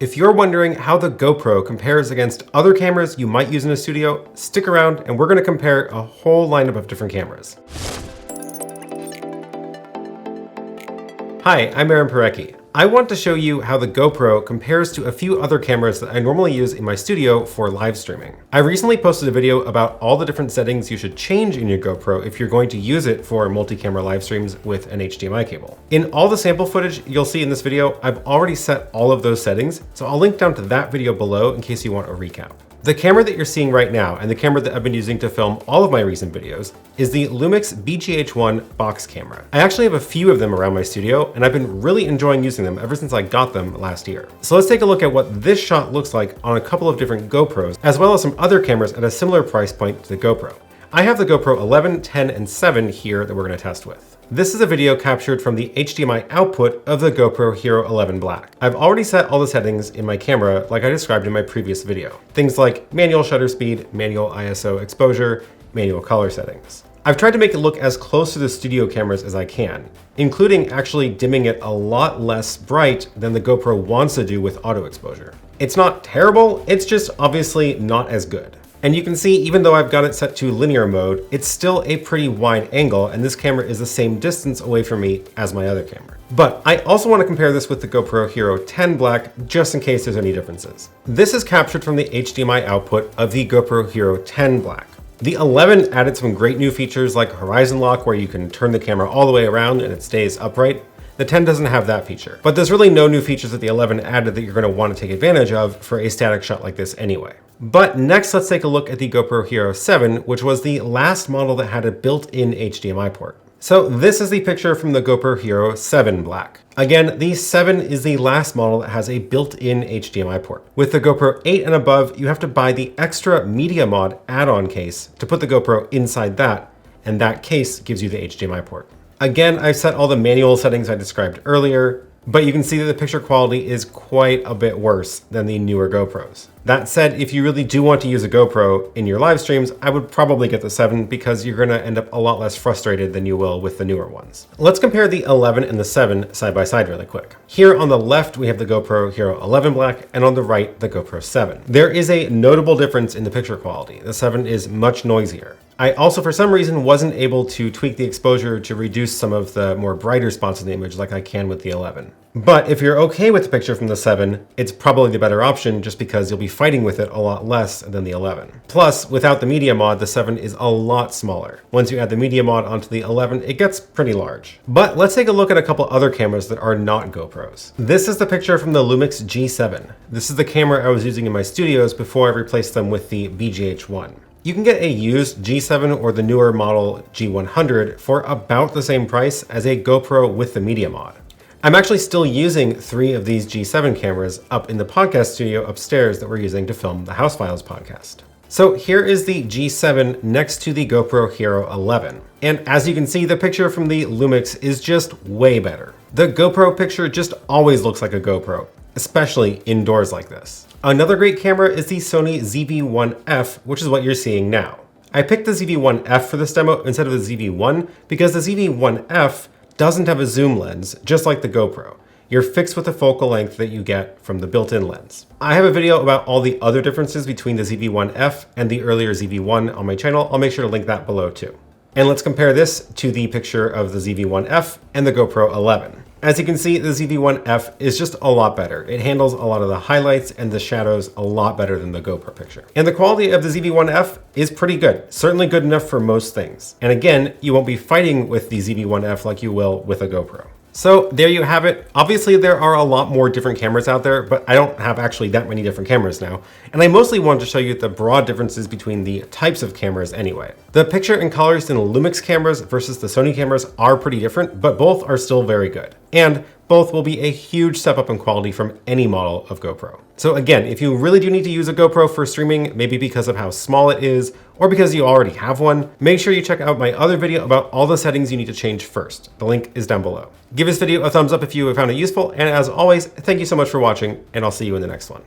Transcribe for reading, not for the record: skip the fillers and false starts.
If you're wondering how the GoPro compares against other cameras you might use in a studio, stick around and we're going to compare a whole lineup of different cameras. Hi, I'm Aaron Parecki. I want to show you how the GoPro compares to a few other cameras that I normally use in my studio for live streaming. I recently posted a video about all the different settings you should change in your GoPro if you're going to use it for multi-camera live streams with an HDMI cable. In all the sample footage you'll see in this video, I've already set all of those settings, so I'll link down to that video below in case you want a recap. The camera that you're seeing right now, and the camera that I've been using to film all of my recent videos, is the LUMIX PK1 box camera. I actually have a few of them around my studio, and I've been really enjoying using them ever since I got them last year. So let's take a look at what this shot looks like on a couple of different GoPros, as well as some other cameras at a similar price point to the GoPro. I have the GoPro 11, 10, and 7 here that we're going to test with. This is a video captured from the HDMI output of the GoPro Hero 11 Black. I've already set all the settings in my camera like I described in my previous video. Things like manual shutter speed, manual ISO exposure, manual color settings. I've tried to make it look as close to the studio cameras as I can, including actually dimming it a lot less bright than the GoPro wants to do with auto exposure. It's not terrible, it's just obviously not as good. And you can see, even though I've got it set to linear mode, it's still a pretty wide angle, and this camera is the same distance away from me as my other camera. But I also want to compare this with the GoPro Hero 10 Black, just in case there's any differences. This is captured from the HDMI output of the GoPro Hero 10 Black. The 11 added some great new features like horizon lock, where you can turn the camera all the way around and it stays upright. The 10 doesn't have that feature, but there's really no new features that the 11 added that you're going to want to take advantage of for a static shot like this anyway. But next, let's take a look at the GoPro Hero 7, which was the last model that had a built-in HDMI port. So this is the picture from the GoPro Hero 7 Black. Again, the 7 is the last model that has a built-in HDMI port. With the GoPro 8 and above, you have to buy the extra Media Mod add-on case to put the GoPro inside that, and that case gives you the HDMI port. Again, I've set all the manual settings I described earlier, but you can see that the picture quality is quite a bit worse than the newer GoPros. That said, if you really do want to use a GoPro in your live streams, I would probably get the 7 because you're gonna end up a lot less frustrated than you will with the newer ones. Let's compare the 11 and the 7 side by side really quick. Here on the left, we have the GoPro Hero 11 Black, and on the right, the GoPro 7. There is a notable difference in the picture quality. The 7 is much noisier. I also, for some reason, wasn't able to tweak the exposure to reduce some of the more brighter spots in the image like I can with the 11. But if you're okay with the picture from the 7, it's probably the better option just because you'll be fighting with it a lot less than the 11. Plus, without the Media Mod, the 7 is a lot smaller. Once you add the Media Mod onto the 11, it gets pretty large. But let's take a look at a couple other cameras that are not GoPros. This is the picture from the LUMIX G7. This is the camera I was using in my studios before I replaced them with the BGH1. You can get a used G7 or the newer model G100 for about the same price as a GoPro with the Media Mod. I'm actually still using 3 of these G7 cameras up in the podcast studio upstairs that we're using to film the House Files podcast. So here is the G7 next to the GoPro Hero 11. And as you can see, the picture from the LUMIX is just way better. The GoPro picture just always looks like a GoPro, especially indoors like this. Another great camera is the Sony ZV-1F, which is what you're seeing now. I picked the ZV-1F for this demo instead of the ZV-1 because the ZV-1F doesn't have a zoom lens, just like the GoPro. You're fixed with the focal length that you get from the built-in lens. I have a video about all the other differences between the ZV-1F and the earlier ZV-1 on my channel. I'll make sure to link that below too. And let's compare this to the picture of the ZV-1F and the GoPro 11. As you can see, the ZV-1F is just a lot better. It handles a lot of the highlights and the shadows a lot better than the GoPro picture. And the quality of the ZV-1F is pretty good, certainly good enough for most things. And again, you won't be fighting with the ZV-1F like you will with a GoPro. So there you have it. Obviously there are a lot more different cameras out there, but I don't have actually that many different cameras now. And I mostly wanted to show you the broad differences between the types of cameras anyway. The picture and colors in the LUMIX cameras versus the Sony cameras are pretty different, but both are still very good. And both will be a huge step up in quality from any model of GoPro. So again, if you really do need to use a GoPro for streaming, maybe because of how small it is, or because you already have one, make sure you check out my other video about all the settings you need to change first. The link is down below. Give this video a thumbs up if you found it useful, and as always, thank you so much for watching, and I'll see you in the next one.